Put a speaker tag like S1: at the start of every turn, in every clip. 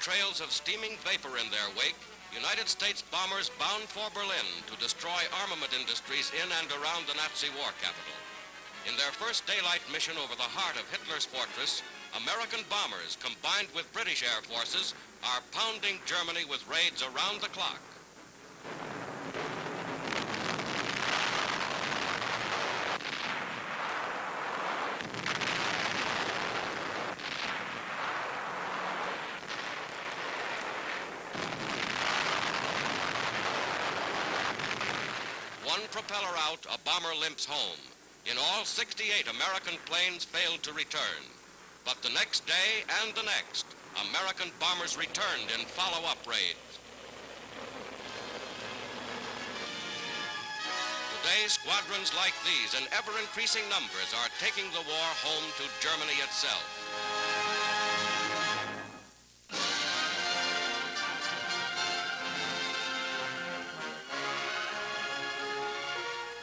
S1: trails of steaming vapor in their wake, United States bombers bound for Berlin to destroy armament industries in and around the Nazi war capital. In their first daylight mission over the heart of Hitler's fortress, American bombers, combined with British air forces, are pounding Germany with raids around the clock. One propeller out, a bomber limps home. In all, 68 American planes failed to return. But the next day and the next, American bombers returned in follow-up raids. Today, squadrons like these in ever-increasing numbers are taking the war home to Germany itself.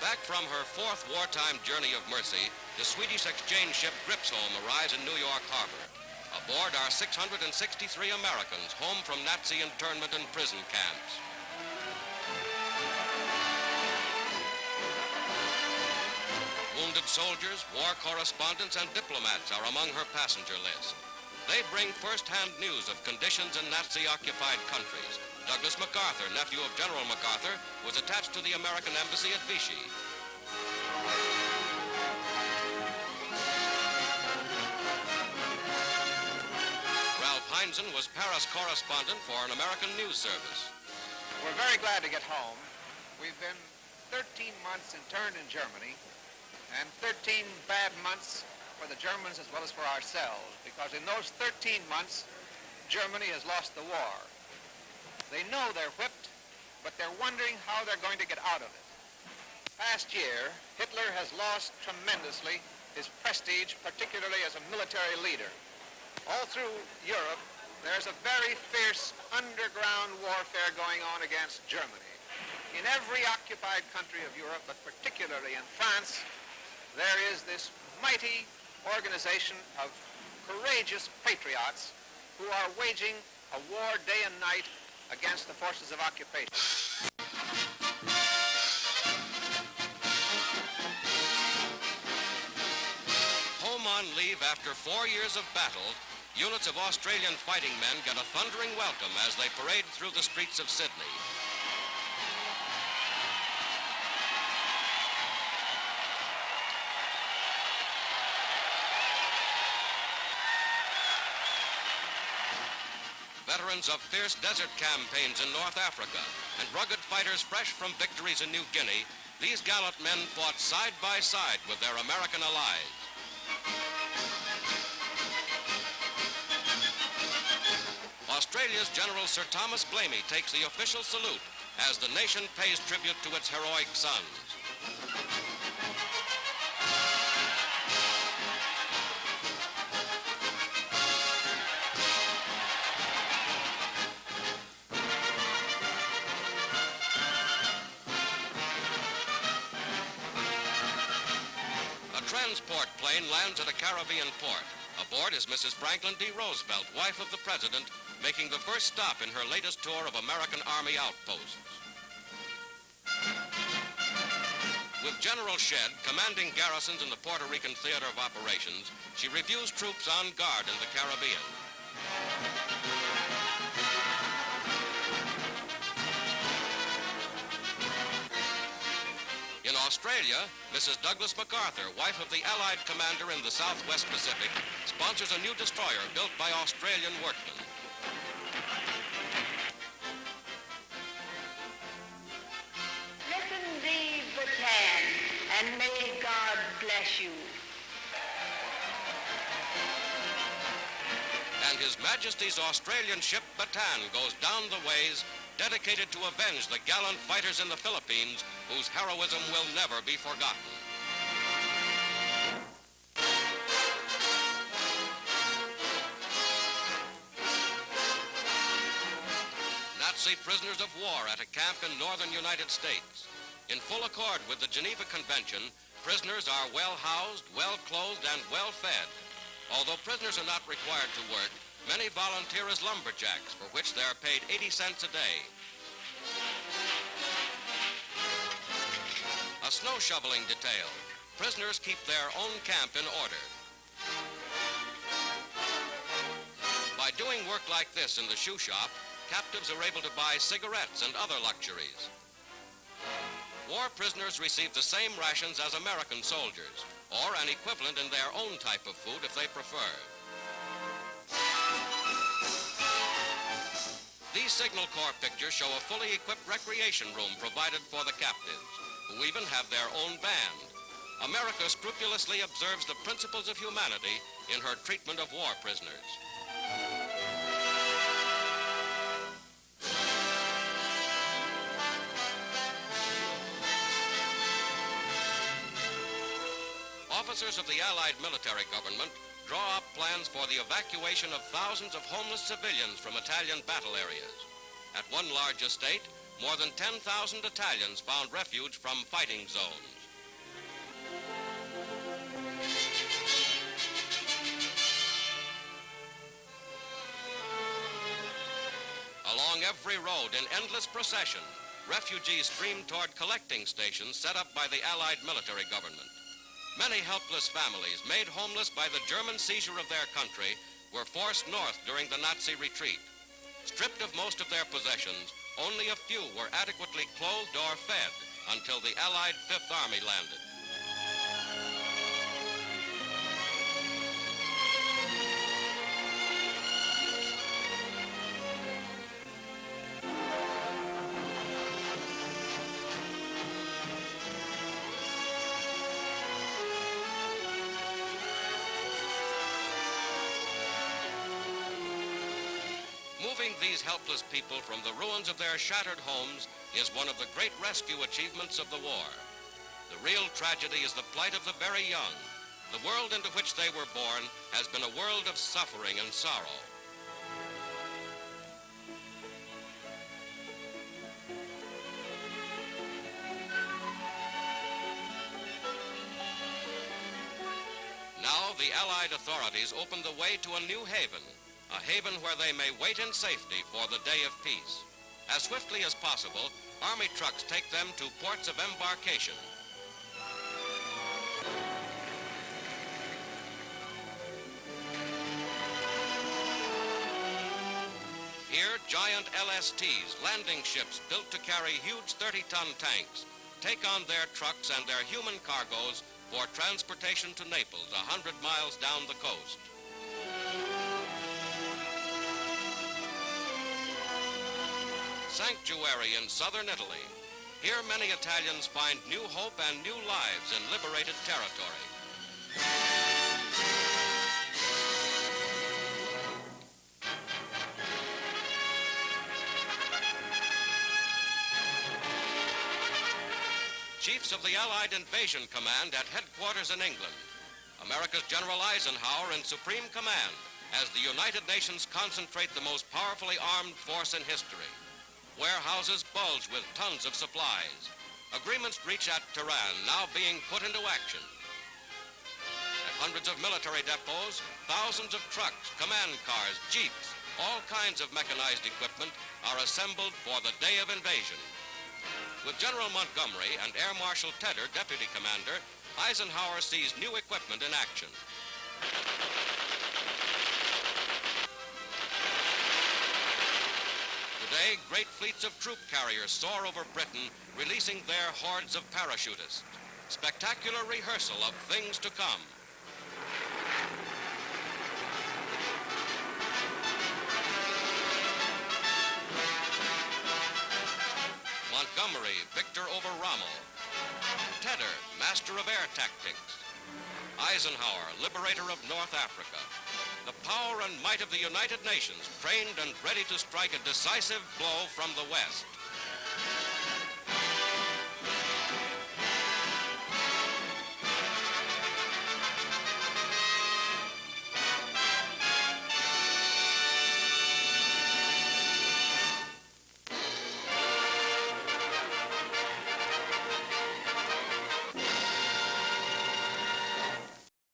S1: Back from her fourth wartime journey of mercy, the Swedish exchange ship Gripsholm arrives in New York Harbor. Aboard are 663 Americans home from Nazi internment and prison camps. Wounded soldiers, war correspondents, and diplomats are among her passenger list. They bring first-hand news of conditions in Nazi-occupied countries. Douglas MacArthur, nephew of General MacArthur, was attached to the American embassy at Vichy. Ralph Heinzen was Paris correspondent for an American news service.
S2: We're very glad to get home. We've been 13 months interned in Germany, and 13 bad months for the Germans as well as for ourselves, because in those 13 months, Germany has lost the war. They know they're whipped, but they're wondering how they're going to get out of it. Past year, Hitler has lost tremendously his prestige, particularly as a military leader. All through Europe, there's a very fierce underground warfare going on against Germany. In every occupied country of Europe, but particularly in France, there is this mighty organization of courageous patriots who are waging a war day and night against the forces of occupation.
S1: Home on leave after 4 years of battle, units of Australian fighting men get a thundering welcome as they parade through the streets of Sydney. Veterans of fierce desert campaigns in North Africa and rugged fighters fresh from victories in New Guinea, these gallant men fought side by side with their American allies. Australia's General Sir Thomas Blamey takes the official salute as the nation pays tribute to its heroic sons. Transport plane lands at a Caribbean port. Aboard is Mrs. Franklin D. Roosevelt, wife of the President, making the first stop in her latest tour of American Army outposts. With General Shedd commanding garrisons in the Puerto Rican Theater of Operations, she reviews troops on guard in the Caribbean. In Australia, Mrs. Douglas MacArthur, wife of the Allied commander in the Southwest Pacific, sponsors a new destroyer built by Australian workmen.
S3: Listen thee, Bataan, and may God bless you.
S1: And His Majesty's Australian ship Bataan goes down the ways, dedicated to avenge the gallant fighters in the Philippines whose heroism will never be forgotten. Nazi prisoners of war at a camp in northern United States. In full accord with the Geneva Convention, prisoners are well housed, well clothed, and well fed. Although prisoners are not required to work, many volunteer as lumberjacks, for which they are paid 80 cents a day. A snow shoveling detail. Prisoners keep their own camp in order. By doing work like this in the shoe shop, captives are able to buy cigarettes and other luxuries. War prisoners receive the same rations as American soldiers, or an equivalent in their own type of food if they prefer. These Signal Corps pictures show a fully equipped recreation room provided for the captives, who even have their own band. America scrupulously observes the principles of humanity in her treatment of war prisoners. Officers of the Allied military government draw up plans for the evacuation of thousands of homeless civilians from Italian battle areas. At one large estate, more than 10,000 Italians found refuge from fighting zones. Along every road in endless procession, refugees streamed toward collecting stations set up by the Allied military government. Many helpless families, made homeless by the German seizure of their country, were forced north during the Nazi retreat. Stripped of most of their possessions, only a few were adequately clothed or fed until the Allied Fifth Army landed. Moving these helpless people from the ruins of their shattered homes is one of the great rescue achievements of the war. The real tragedy is the plight of the very young. The world into which they were born has been a world of suffering and sorrow. Now the Allied authorities opened the way to a new haven, a haven where they may wait in safety for the day of peace. As swiftly as possible, Army trucks take them to ports of embarkation. Here, giant LSTs, landing ships built to carry huge 30-ton tanks, take on their trucks and their human cargoes for transportation to Naples, 100 miles down the coast. Sanctuary in southern Italy. Here many Italians find new hope and new lives in liberated territory. Chiefs of the Allied Invasion Command at headquarters in England. America's General Eisenhower in supreme command as the United Nations concentrate the most powerfully armed force in history. Warehouses bulge with tons of supplies. Agreements reached at Tehran now being put into action. At hundreds of military depots, thousands of trucks, command cars, jeeps, all kinds of mechanized equipment are assembled for the day of invasion. With General Montgomery and Air Marshal Tedder, deputy commander, Eisenhower sees new equipment in action. Today, great fleets of troop carriers soar over Britain, releasing their hordes of parachutists. Spectacular rehearsal of things to come. Montgomery, victor over Rommel. Tedder, master of air tactics. Eisenhower, liberator of North Africa. The power and might of the United Nations, trained and ready to strike a decisive blow from the West.